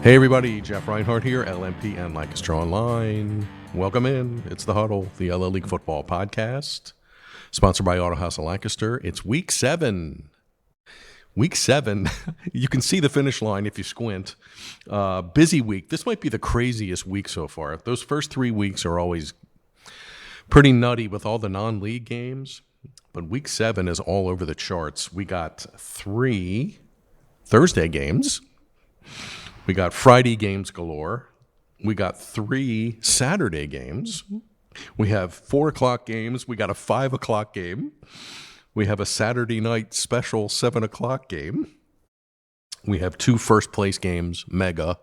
Hey everybody, Jeff Reinhart here, LMP and Lancaster Online. Welcome in. It's the Huddle, the LL League football podcast, sponsored by Auto House of Lancaster. It's week 7. Week 7. You can see the finish line if you squint. Busy week. This might be the craziest week so far. Those first 3 weeks are always pretty nutty with all the non-league games, but week 7 is all over the charts. We got 3 Thursday games. We got Friday games galore. We got 3 Saturday games. We have 4 o'clock games. We got a 5 o'clock game. We have a Saturday night special 7 o'clock game. We have 2 first place games, mega.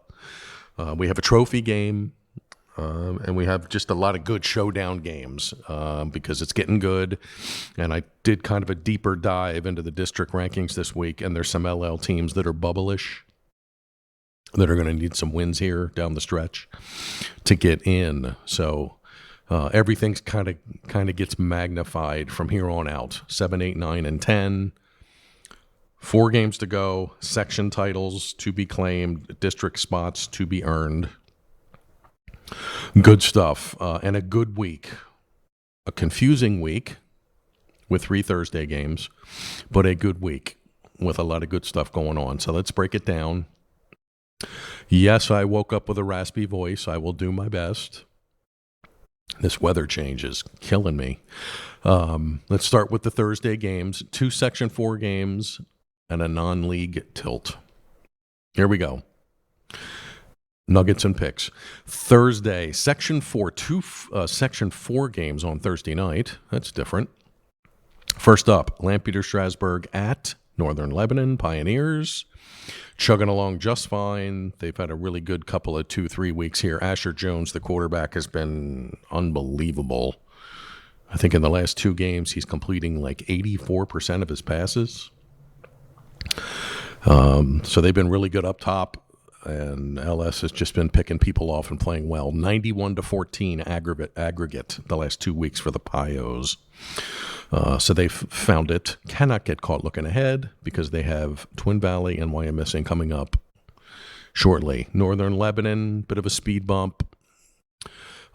We have a trophy game. And we have just a lot of good showdown games because it's getting good. And I did kind of a deeper dive into the district rankings this week, and there's some LL teams that are bubble-ish that are going to need some wins here down the stretch to get in. So everything's kind of gets magnified from here on out. 7, 8, 9, and 10. 4 games to go. Section titles to be claimed. District spots to be earned. Good stuff. And a good week. A confusing week with 3 Thursday games, but a good week with a lot of good stuff going on. So let's break it down. Yes, I woke up with a raspy voice. I will do my best. This weather change is killing me. Let's start with the Thursday games. 2 Section 4 games and a non-league tilt. Here we go. Nuggets and picks. Thursday, Section 4. 2 Section 4 games on Thursday night. That's different. First up, Lampeter Strasburg at Northern Lebanon Pioneers. Chugging along just fine. They've had a really good couple of 2-3 weeks here. Asher Jones, the quarterback, has been unbelievable. I think in the last 2 games, he's completing like 84% of his passes. So they've been really good up top, and LS has just been picking people off and playing well. 91-14 aggregate the last 2 weeks for the Pios. So they've found it. Cannot get caught looking ahead because they have Twin Valley and Wyomissing coming up shortly. Northern Lebanon, bit of a speed bump.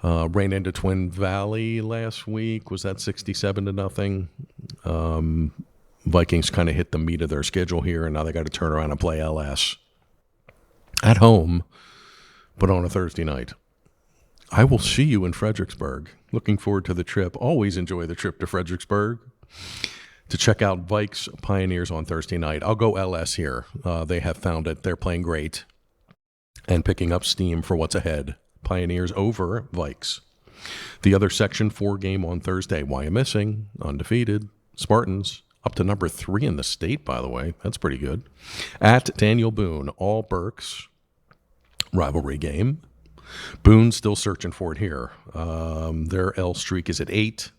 Ran into Twin Valley last week. Was that 67-0? Vikings kind of hit the meat of their schedule here, and now they got to turn around and play LS at home, but on a Thursday night. I will see you in Fredericksburg. Looking forward to the trip. Always enjoy the trip to Fredericksburg to check out Vikes Pioneers on Thursday night. I'll go LS here. They have found it. They're playing great and picking up steam for what's ahead. Pioneers over Vikes. The other Section 4 game on Thursday, Wyomissing, undefeated. Spartans, up to number 3 in the state, by the way. That's pretty good. At Daniel Boone, all Berks. Rivalry game. Boone's still searching for it here. Their L streak is at 8.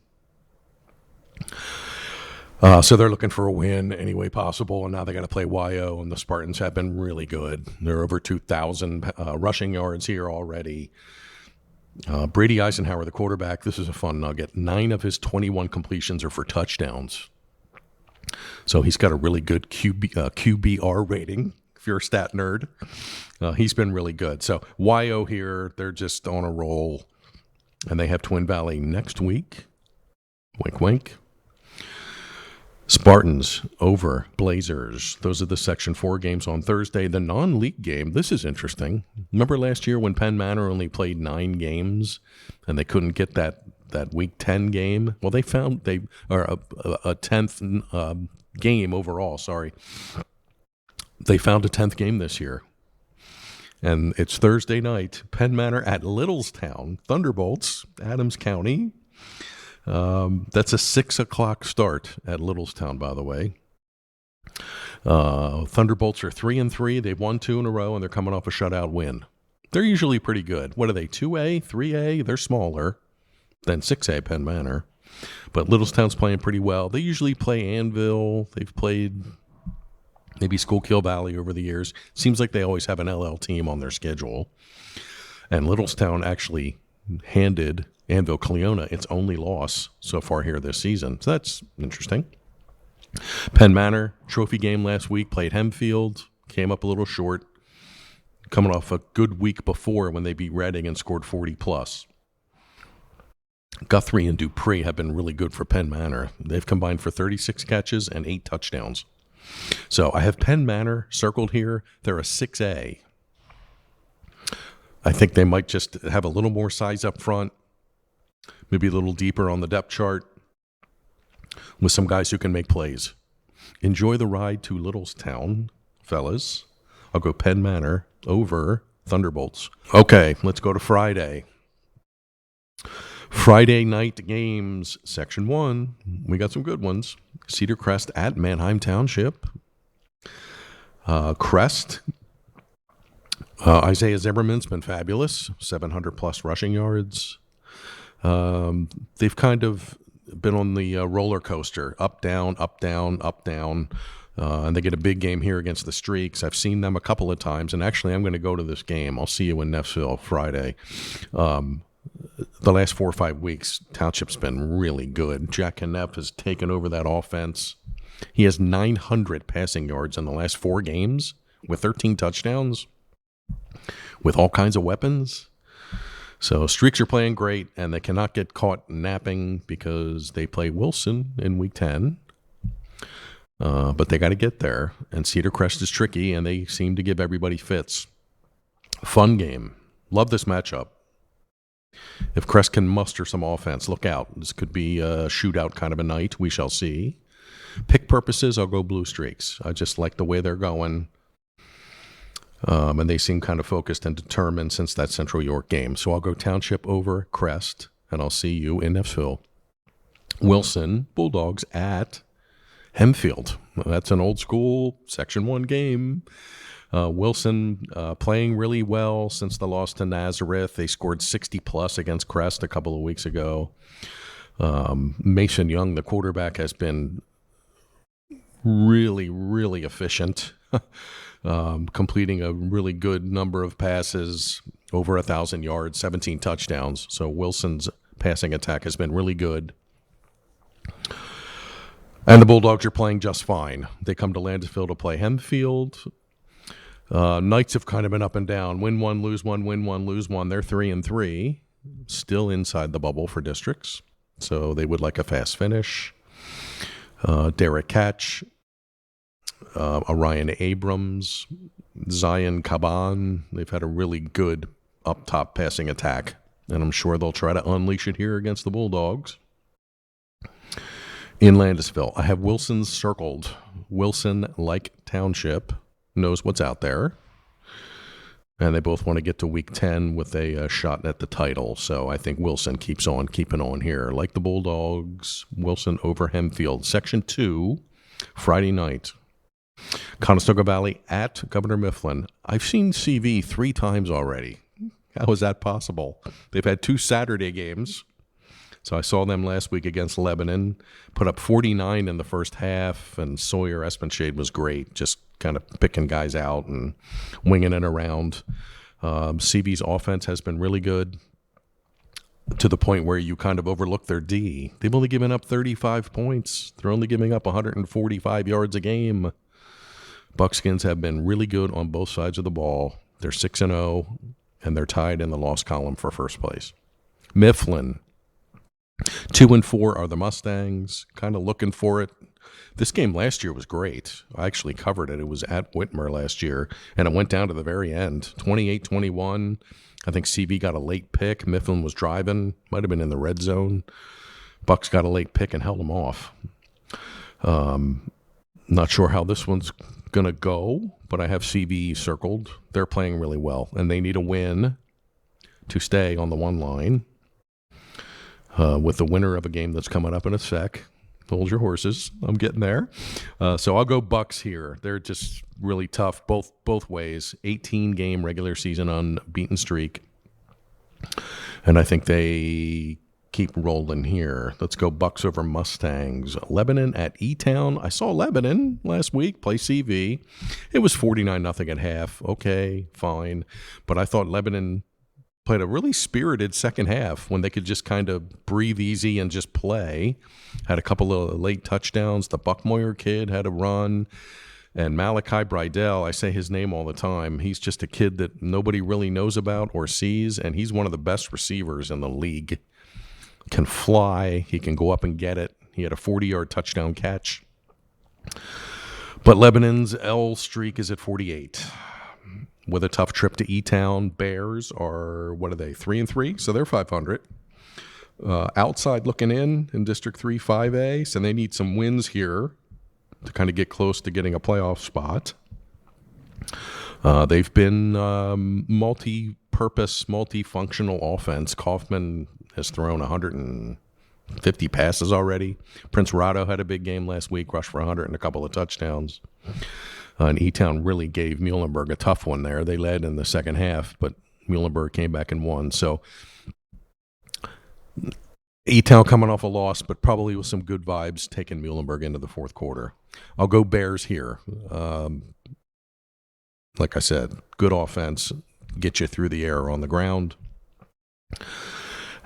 So they're looking for a win any way possible, and now they got to play YO, and the Spartans have been really good. They're over 2,000 rushing yards here already. Brady Eisenhower, the quarterback, this is a fun nugget. 9 of his 21 completions are for touchdowns. So he's got a really good QBR rating. If you're a stat nerd, he's been really good. So YO here, they're just on a roll, and they have Twin Valley next week. Wink, wink. Spartans over Blazers. Those are the Section 4 games on Thursday. The non-league game, this is interesting. Remember last year when Penn Manor only played 9 games, and they couldn't get that Week 10 game? Well, they found a 10th game overall, sorry. They found a 10th game this year, and it's Thursday night. Penn Manor at Littlestown, Thunderbolts, Adams County. That's a 6 o'clock start at Littlestown, by the way. Thunderbolts are 3-3. They've won 2 in a row, and they're coming off a shutout win. They're usually pretty good. What are they, 2A, 3A? They're smaller than 6A Penn Manor, but Littlestown's playing pretty well. They usually play Anvil. They've played maybe Schuylkill Valley over the years. Seems like they always have an LL team on their schedule. And Littlestown actually handed Anvil Cleona its only loss so far here this season. So that's interesting. Penn Manor, trophy game last week, played Hempfield, came up a little short. coming off a good week before when they beat Reading and scored 40 plus. Guthrie and Dupree have been really good for Penn Manor. They've combined for 36 catches and 8 touchdowns. So I have Penn Manor circled here. They're a 6A. I think they might just have a little more size up front, maybe a little deeper on the depth chart, with some guys who can make plays. Enjoy the ride to Littlestown, fellas. I'll go Penn Manor over Thunderbolts. Okay, let's go to Friday. Friday night games, Section 1. We got some good ones. Cedar Crest at Manheim Township. Crest. Isaiah Zimmerman's been fabulous. 700-plus rushing yards. They've kind of been on the roller coaster. Up, down, up, down, up, down. And they get a big game here against the Streaks. I've seen them a couple of times. And actually, I'm going to go to this game. I'll see you in Neffsville Friday. The last 4 or 5 weeks, Township's been really good. Jack Knepp has taken over that offense. He has 900 passing yards in the last 4 games with 13 touchdowns with all kinds of weapons. So Streaks are playing great, and they cannot get caught napping because they play Wilson in Week 10. But they got to get there, and Cedar Crest is tricky, and they seem to give everybody fits. Fun game. Love this matchup. If Crest can muster some offense, look out. This could be a shootout kind of a night. We shall see. Pick purposes, I'll go Blue Streaks. I just like the way they're going. And they seem kind of focused and determined since that Central York game. So I'll go Township over Crest, and I'll see you in Neffsville. Wilson, Bulldogs at Hempfield. That's an old school Section 1 game. Wilson playing really well since the loss to Nazareth. They scored 60-plus against Crest a couple of weeks ago. Mason Young, the quarterback, has been really, really efficient, completing a really good number of passes, over 1,000 yards, 17 touchdowns. So Wilson's passing attack has been really good. And the Bulldogs are playing just fine. They come to Landisville to play Hempfield. Knights have kind of been up and down. Win one, lose one, win one, lose one. They're 3-3, still inside the bubble for districts. So they would like a fast finish. Derek Catch, Orion Abrams, Zion Caban. They've had a really good up-top passing attack, and I'm sure they'll try to unleash it here against the Bulldogs. In Landisville, I have Wilson circled. Wilson, like Township, knows what's out there. And they both want to get to Week 10 with a shot at the title. So I think Wilson keeps on keeping on here. Like the Bulldogs, Wilson over Hempfield. Section 2, Friday night. Conestoga Valley at Governor Mifflin. I've seen CV 3 times already. How is that possible? They've had 2 Saturday games. So I saw them last week against Lebanon, put up 49 in the first half, and Sawyer Espenshade was great, just kind of picking guys out and winging it around. CV's offense has been really good to the point where you kind of overlook their D. They've only given up 35 points. They're only giving up 145 yards a game. Buckskins have been really good on both sides of the ball. They're 6-0, and they're tied in the loss column for first place. Mifflin. 2-4 are the Mustangs, kind of looking for it. This game last year was great. I actually covered it. It was at Whitmer last year, and it went down to the very end, 28-21. I think CB got a late pick. Mifflin was driving, might have been in the red zone. Bucks got a late pick and held them off. Not sure how this one's going to go, but I have CB circled. They're playing really well, and they need a win to stay on the one line. With the winner of a game that's coming up in a sec. Hold your horses. I'm getting there. So I'll go Bucks here. They're just really tough both ways. 18-game regular season unbeaten streak. And I think they keep rolling here. Let's go Bucks over Mustangs. Lebanon at E-Town. I saw Lebanon last week play CV. It was 49-0 at half. Okay, fine. But I thought Lebanon played a really spirited second half when they could just kind of breathe easy and just play. Had a couple of late touchdowns. The Buckmoyer kid had a run. And Malachi Bridell, I say his name all the time. He's just a kid that nobody really knows about or sees, and he's one of the best receivers in the league. Can fly. He can go up and get it. He had a 40-yard touchdown catch. But Lebanon's L streak is at 48. With a tough trip to E-Town, Bears are, 3-3? So they're 500. Outside looking in District 3 5A, so they need some wins here to kind of get close to getting a playoff spot. They've been multi-purpose, multifunctional offense. Kaufman has thrown 150 passes already. Prince Rado had a big game last week, rushed for 100 and a couple of touchdowns. And E-Town really gave Muhlenberg a tough one there. They led in the second half, but Muhlenberg came back and won. So E-Town coming off a loss, but probably with some good vibes, taking Muhlenberg into the fourth quarter. I'll go Bears here. Like I said, good offense, get you through the air on the ground.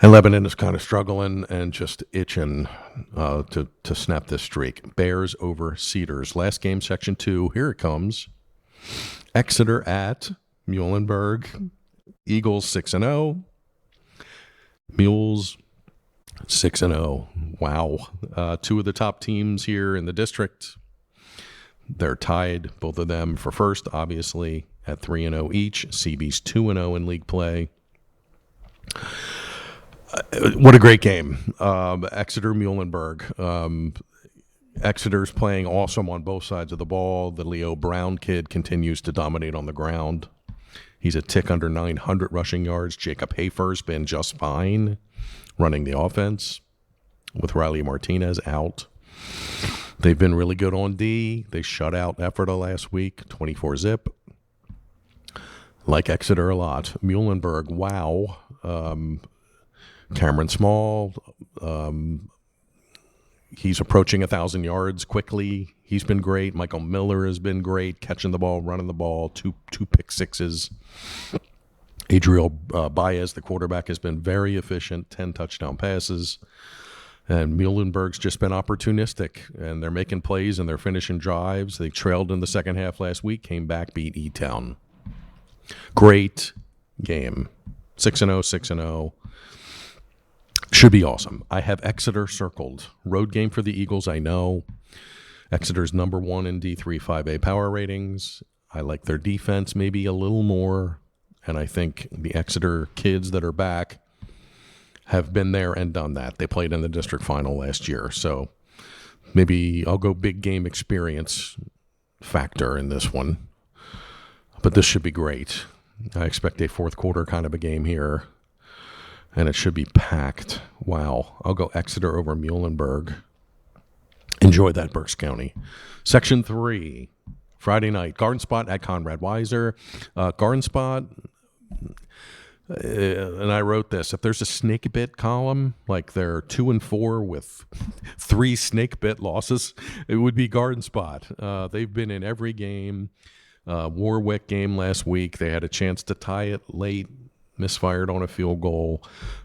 And Lebanon is kind of struggling and just itching to snap this streak. Bears over Cedars. Last game, Section 2. Here it comes. Exeter at Muhlenberg. Eagles 6-0. Mules 6-0. Wow. Two of the top teams here in the district. They're tied, both of them, for first, obviously, at 3-0 each. CB's 2-0 in league play. What a great game. Exeter Muhlenberg. Exeter's playing awesome on both sides of the ball. The Leo Brown kid continues to dominate on the ground. He's a tick under 900 rushing yards. Jacob Hafer's been just fine running the offense with Riley Martinez out. They've been really good on D. They shut out Ephrata last week, 24-zip. Like Exeter a lot. Muhlenberg, wow. Cameron Small, he's approaching 1,000 yards quickly. He's been great. Michael Miller has been great, catching the ball, running the ball, two pick sixes. Adriel Baez, the quarterback, has been very efficient, 10 touchdown passes. And Muhlenberg's just been opportunistic, and they're making plays and they're finishing drives. They trailed in the second half last week, came back, beat E-Town. Great game. 6-0, 6-0. Should be awesome. I have Exeter circled. Road game for the Eagles, I know. Exeter's number 1 in D3 5A power ratings. I like their defense maybe a little more, and I think the Exeter kids that are back have been there and done that. They played in the district final last year, so maybe I'll go big game experience factor in this one. But this should be great. I expect a fourth quarter kind of a game here, and it should be packed. Wow. I'll go Exeter over Muhlenberg. Enjoy that, Berks County. Section 3, Friday night. Garden Spot at Conrad Weiser. Garden Spot, and I wrote this. If there's a snake bit column, like they're 2-4 with 3 snake bit losses, it would be Garden Spot. They've been in every game. Warwick game last week, they had a chance to tie it late, misfired on a field goal.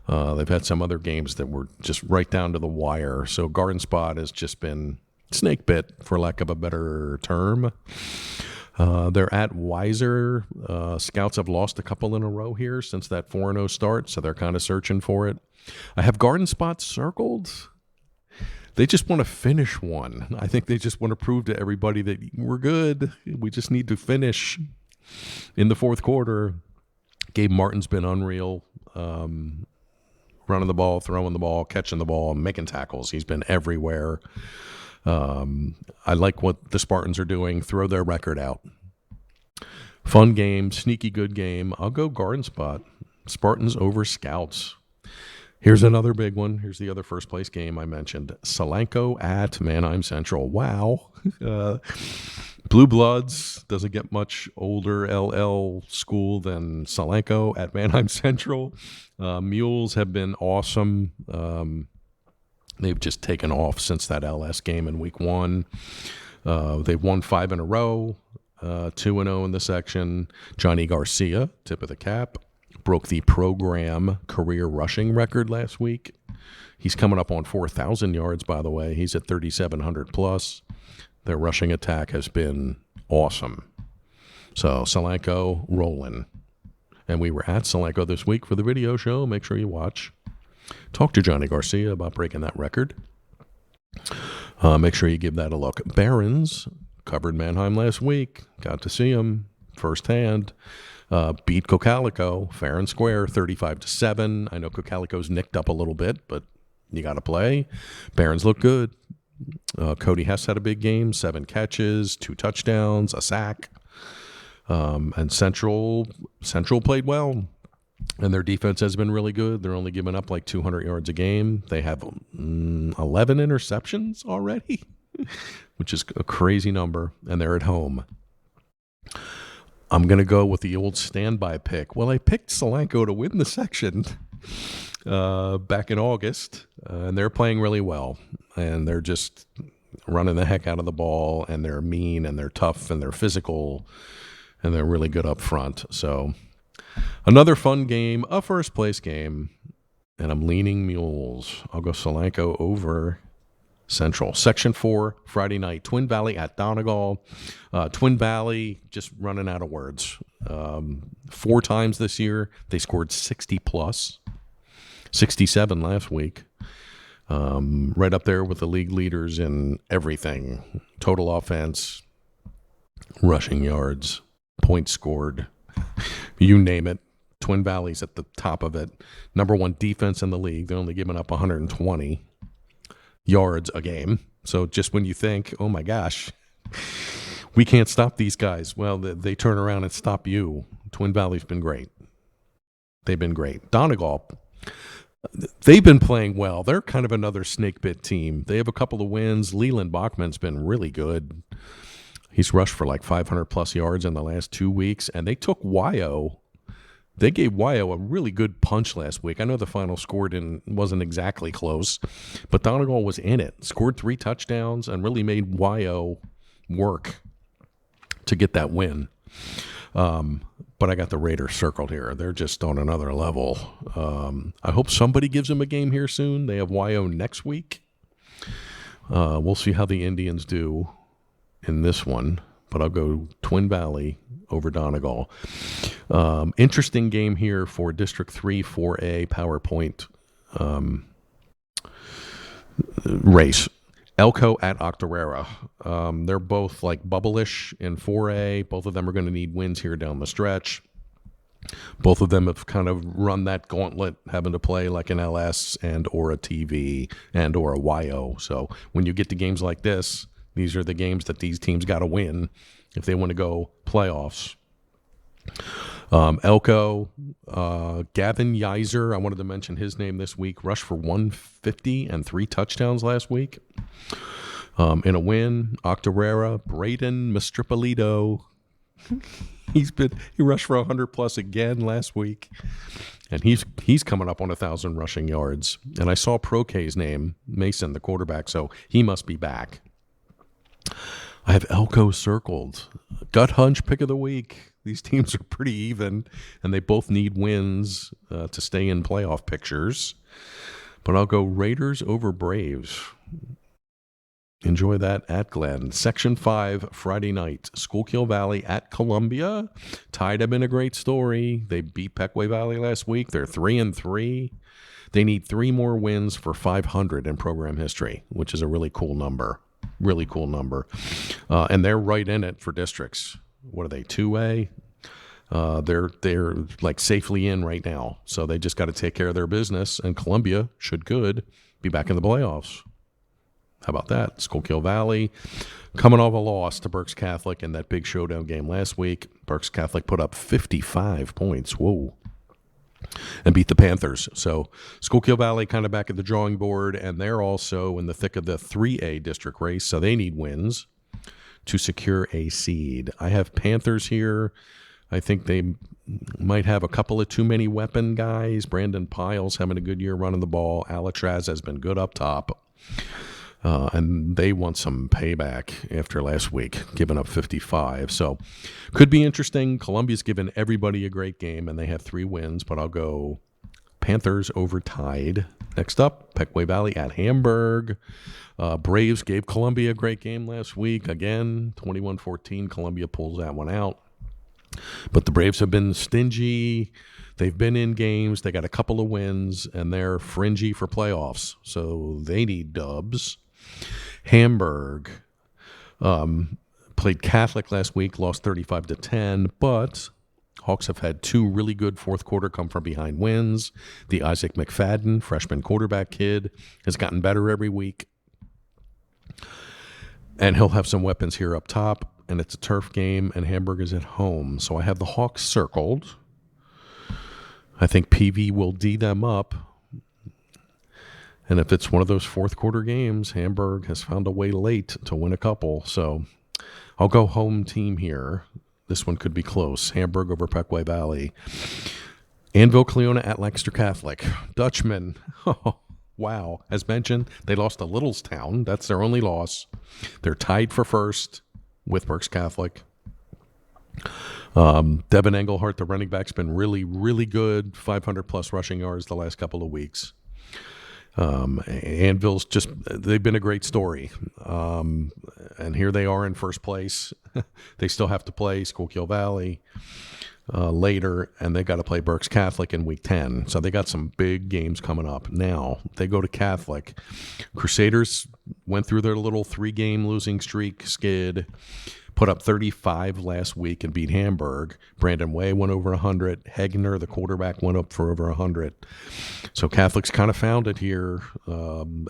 They've had some other games that were just right down to the wire. So Garden Spot has just been snake bit, for lack of a better term. They're at Weiser. Scouts have lost a couple in a row here since that 4-0 start, so they're kind of searching for it. I have Garden Spot circled. They just want to finish one. I think they just want to prove to everybody that we're good. We just need to finish in the fourth quarter. Gabe Martin's been unreal, running the ball, throwing the ball, catching the ball, making tackles. He's been everywhere. I like what the Spartans are doing. Throw their record out. Fun game, sneaky good game. I'll go Garden Spot. Spartans over Scouts. Here's another big one. Here's the other first place game I mentioned. Solanco at Manheim Central. Wow. Blue Bloods doesn't get much older LL school than Solanco at Manheim Central. Mules have been awesome. They've just taken off since that LS game in week 1. They've won 5 in a row, 2-0 in the section. Johnny Garcia, tip of the cap, broke the program career rushing record last week. He's coming up on 4,000 yards, by the way. He's at 3,700 plus. Their rushing attack has been awesome. So Solanco rolling. And we were at Solanco this week for the video show. Make sure you watch. Talk to Johnny Garcia about breaking that record. Make sure you give that a look. Barons covered Mannheim last week. Got to see him firsthand. Beat Cocalico fair and square, 35-7. I know Cocalico's nicked up a little bit, but you got to play. Barons look good. Cody Hess had a big game, 7 catches, 2 touchdowns, a sack. And Central played well, and their defense has been really good. They're only giving up like 200 yards a game. They have 11 interceptions already, which is a crazy number, and they're at home. I'm going to go with the old standby pick. Well, I picked Solanco to win the section back in August, and they're playing really well, and they're just running the heck out of the ball, and they're mean, and they're tough, and they're physical, and they're really good up front. So another fun game, a first-place game, and I'm leaning Mules. I'll go Solanco over Central. Section 4, Friday night, Twin Valley at Donegal. Twin Valley just running out of words. 4 times this year, they scored 60+, 67 last week. Right up there with the league leaders in everything. Total offense, rushing yards, points scored, you name it. Twin Valley's at the top of it. Number 1 defense in the league. They're only giving up 120 yards a game. So just when you think, oh my gosh, we can't stop these guys, well, they turn around and stop you. Twin Valley's been great. They've been great. Donegal, they've been playing well. They're kind of another snake bit team. They have a couple of wins. Leland Bachman's been really good. He's rushed for like 500+ yards in the last 2 weeks, and they took Wyo. They gave Wyo a really good punch last week. I know the final score wasn't exactly close, but Donegal was in it. Scored 3 touchdowns and really made Wyo work to get that win. But I got the Raiders circled here. They're just on another level. I hope somebody gives them a game here soon. They have Wyo next week. We'll see how the Indians do in this one, but I'll go Twin Valley over Donegal. Interesting game here for District 3 4A PowerPoint race. Elko at Octorara. They're both like bubble-ish in 4A. Both of them are going to need wins here down the stretch. Both of them have kind of run that gauntlet, having to play like an LS and or a TV and or a YO. So when you get to games like this, these are the games that these teams got to win if they want to go playoffs. Elko, Gavin Yiser, I wanted to mention his name this week, rushed for 150 and 3 touchdowns last week. In a win, Octorara, Braden Mistripolito, he rushed for 100+ again last week, and he's coming up on 1,000 rushing yards. And I saw Prokay's name, Mason, the quarterback, so he must be back. I have Elko circled. Gut hunch pick of the week. These teams are pretty even, and they both need wins to stay in playoff pictures. But I'll go Raiders over Braves. Enjoy that at Glen. Section 5, Friday night. Schuylkill Valley at Columbia. Tide have been a great story. They beat Pequay Valley last week. They're 3-3. They need 3 more wins for 500 in program history, which is a really cool number. Really cool number. And they're right in it for districts. What are they, 2A? They're like safely in right now. So they just got to take care of their business, and Columbia should be back in the playoffs. How about that? Schuylkill Valley coming off a loss to Berks Catholic in that big showdown game last week. Berks Catholic put up 55 points. Whoa. And beat the Panthers. So Schuylkill Valley kind of back at the drawing board, and they're also in the thick of the 3A district race, so they need wins to secure a seed. I have Panthers here. I think they might have a couple of too many weapon guys. Brandon Piles having a good year running the ball. Alatraz has been good up top. And they want some payback after last week, giving up 55. So could be interesting. Columbia's given everybody a great game, and they have 3 wins, but I'll go Panthers over Tide. Next up, Pequea Valley at Hamburg. Braves gave Columbia a great game last week. Again, 21-14. Columbia pulls that one out. But the Braves have been stingy. They've been in games. They got a couple of wins, and they're fringy for playoffs. So they need dubs. Hamburg played Catholic last week, lost 35-10, but Hawks have had two really good fourth quarter come from behind wins. The Isaac McFadden, freshman quarterback kid, has gotten better every week. And he'll have some weapons here up top. And it's a turf game, and Hamburg is at home. So I have the Hawks circled. I think PV will D them up. And if it's one of those fourth quarter games, Hamburg has found a way late to win a couple. So I'll go home team here. This one could be close. Hamburg over Pequea Valley. Anvil Cleona at Lancaster Catholic. Dutchman. Oh, wow. As mentioned, they lost to Littlestown. That's their only loss. They're tied for first with Berks Catholic. Devin Engelhart, the running back's been really, really good. 500-plus rushing yards the last couple of weeks. Anvil's they've been a great story. And here they are in first place. They still have to play Schuylkill Valley later, and they got to play Berks Catholic in week 10. So they got some big games coming up. Now they go to Catholic. Crusaders went through their little 3-game losing streak skid, put up 35 last week and beat Hamburg. Brandon Way went over 100. Hegner, the quarterback, went up for over 100. So Catholic's kind of found it here.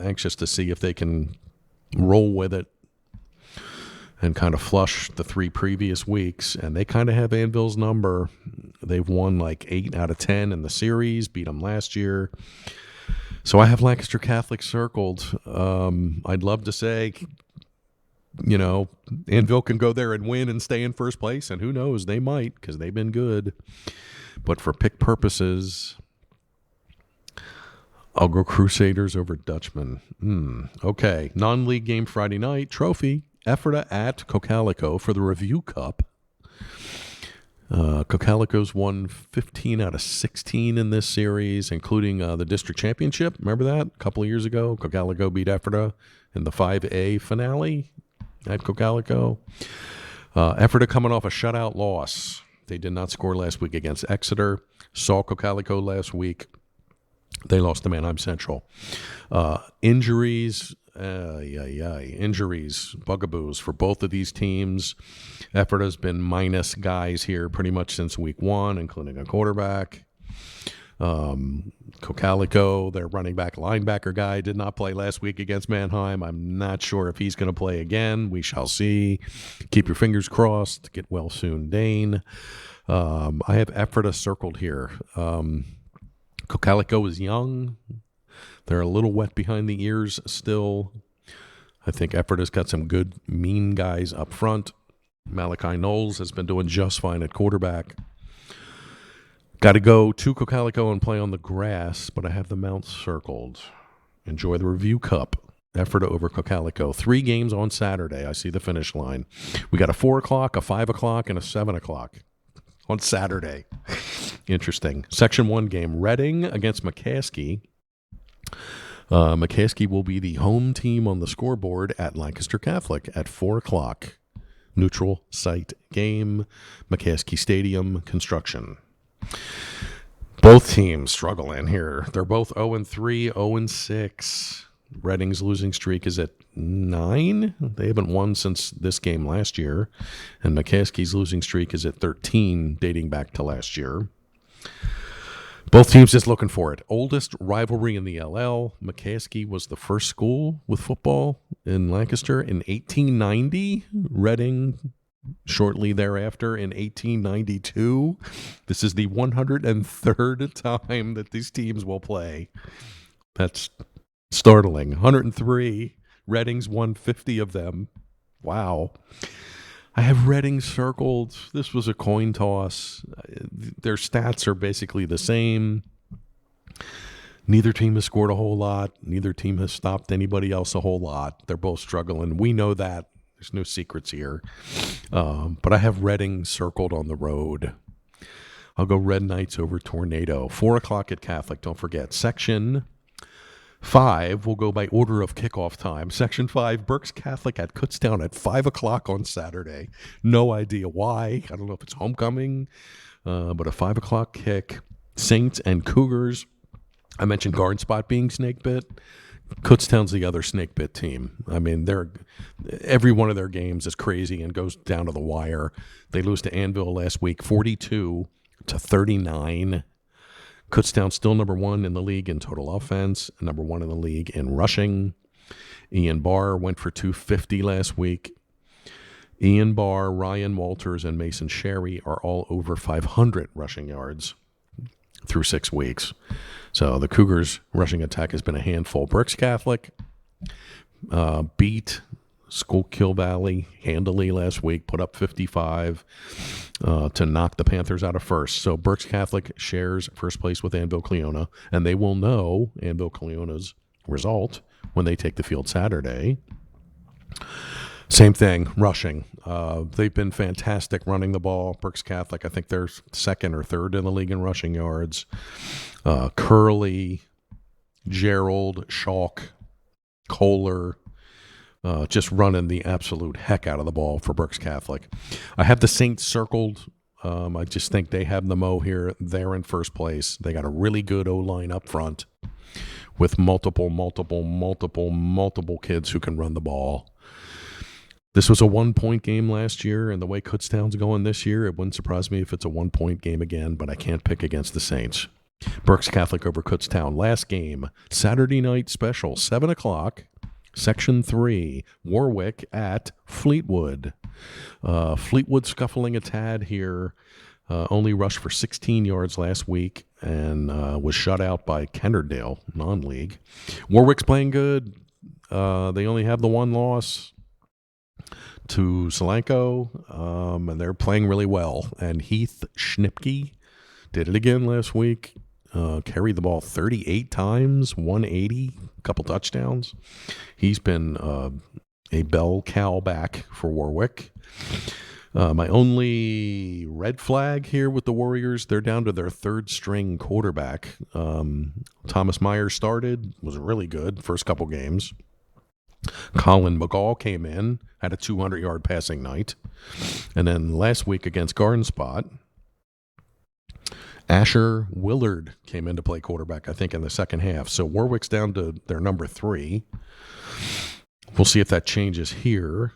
Anxious to see if they can roll with it and kind of flush the 3 previous weeks. And they kind of have Anvil's number. They've won like 8 out of 10 in the series, beat them last year. So I have Lancaster Catholic circled. I'd love to say, Anvil can go there and win and stay in first place. And who knows, they might, because they've been good. But for pick purposes, I'll go Crusaders over Dutchman. Okay, non-league game Friday night. Trophy. Ephrata at Cocalico for the Review Cup. Cocalico's won 15 out of 16 in this series, including the district championship. Remember that? A couple of years ago, Cocalico beat Ephrata in the 5A finale at Cocalico. Ephrata coming off a shutout loss. They did not score last week against Exeter. Saw Cocalico last week. They lost to Manheim Central. Injuries, bugaboos for both of these teams. Ephrata's been minus guys here pretty much since week 1, including a quarterback. Cocalico, their running back linebacker guy, did not play last week against Manheim. I'm not sure if he's going to play again. We shall see. Keep your fingers crossed. Get well soon, Dane. I have Ephrata circled here. Cocalico is young. They're a little wet behind the ears still. I think Ephrata's got some good, mean guys up front. Malachi Knowles has been doing just fine at quarterback. Got to go to Cocalico and play on the grass, but I have the Mount circled. Enjoy the Review Cup. Ephrata over Cocalico. 3 games on Saturday. I see the finish line. We got a 4 o'clock, a 5 o'clock, and a 7 o'clock on Saturday. Interesting. Section 1 game. Reading against McCaskey. McCaskey will be the home team on the scoreboard at Lancaster Catholic at 4 o'clock. Neutral site game. McCaskey Stadium construction. Both teams struggling here. They're both 0-3, 0-6. Reading's losing streak is at 9. They haven't won since this game last year. And McCaskey's losing streak is at 13, dating back to last year. Both teams just looking for it. Oldest rivalry in the LL. McCaskey was the first school with football in Lancaster in 1890. Reading shortly thereafter in 1892. This is the 103rd time that these teams will play. That's startling. 103. Reading's won 50 of them. Wow. I have Reading circled. This was a coin toss. Their stats are basically the same. Neither team has scored a whole lot. Neither team has stopped anybody else a whole lot. They're both struggling. We know that. There's no secrets here. But I have Reading circled on the road. I'll go Red Knights over Tornado. 4 o'clock at Catholic, don't forget. Section 5 will go by order of kickoff time. Section 5, Berks Catholic at Kutztown at 5 o'clock on Saturday. No idea why. I don't know if it's homecoming, but a 5 o'clock kick. Saints and Cougars. I mentioned Garden Spot being snake bit. Kutztown's the other snake bit team. I mean, every one of their games is crazy and goes down to the wire. They lose to Anvil last week, 42-39. Kutztown still number 1 in the league in total offense, number 1 in the league in rushing. Ian Barr went for 250 last week. Ian Barr, Ryan Walters, and Mason Sherry are all over 500 rushing yards through 6 weeks. So the Cougars' rushing attack has been a handful. Berks Catholic beat Schuylkill Valley handily last week, put up 55 to knock the Panthers out of first. So Berks Catholic shares first place with Anvil Cleona, and they will know Anvil Cleona's result when they take the field Saturday. Same thing, rushing. They've been fantastic running the ball. Berks Catholic, I think they're second or third in the league in rushing yards. Curley, Gerald, Schalk, Kohler, just running the absolute heck out of the ball for Berks Catholic. I have the Saints circled. I just think they have the mo here. They're in first place. They got a really good O-line up front with multiple kids who can run the ball. This was a 1-point game last year, and the way Kutztown's going this year, it wouldn't surprise me if it's a 1-point game again, but I can't pick against the Saints. Berks Catholic over Kutztown. Last game, Saturday night special, 7 o'clock, Section 3, Warwick at Fleetwood. Fleetwood scuffling a tad here. Only rushed for 16 yards last week and was shut out by Kennardale, non-league. Warwick's playing good. They only have the 1 loss to Solanco, and they're playing really well. And Heath Schnipke did it again last week. Carried the ball 38 times, 180, a couple touchdowns. He's been a bell cow back for Warwick. My only red flag here with the Warriors, they're down to their 3rd-string quarterback. Thomas Myers started, was really good first couple games. Colin McGall came in, had a 200-yard passing night. And then last week against Garden Spot, Asher Willard came in to play quarterback, I think, in the second half. So Warwick's down to their number 3. We'll see if that changes here.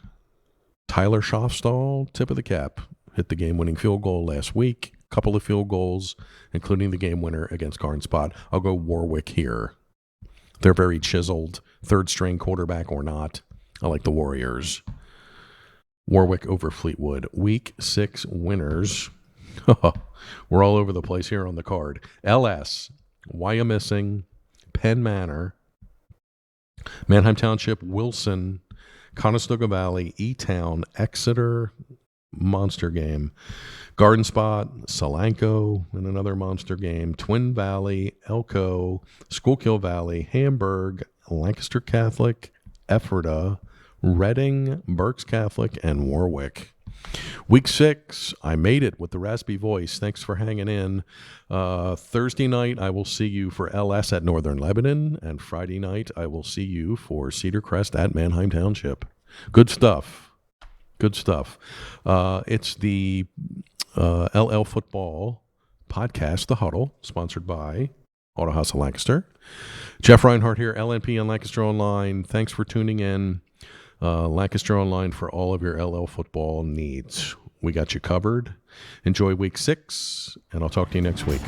Tyler Schofstall, tip of the cap, hit the game-winning field goal last week. Couple of field goals, including the game winner against Garden Spot. I'll go Warwick here. They're very chiseled, 3rd-string quarterback or not. I like the Warriors. Warwick over Fleetwood. Week 6 winners. We're all over the place here on the card. LS, Wyomissing, Penn Manor, Manheim Township, Wilson, Conestoga Valley, E-Town, Exeter, monster game. Garden Spot, Solanco in another monster game. Twin Valley, Elko, Schuylkill Valley, Hamburg, Lancaster Catholic, Ephrata, Reading, Berks Catholic, and Warwick. Week 6, I made it with the raspy voice. Thanks for hanging in. Thursday night, I will see you for LS at Northern Lebanon, and Friday night, I will see you for Cedar Crest at Manheim Township. Good stuff. Good stuff. It's the LL Football podcast, The Huddle, sponsored by Auto House of Lancaster. Jeff Reinhart here, LNP and Lancaster Online. Thanks for tuning in. Lancaster Online for all of your LL football needs. We got you covered. Enjoy week 6, and I'll talk to you next week.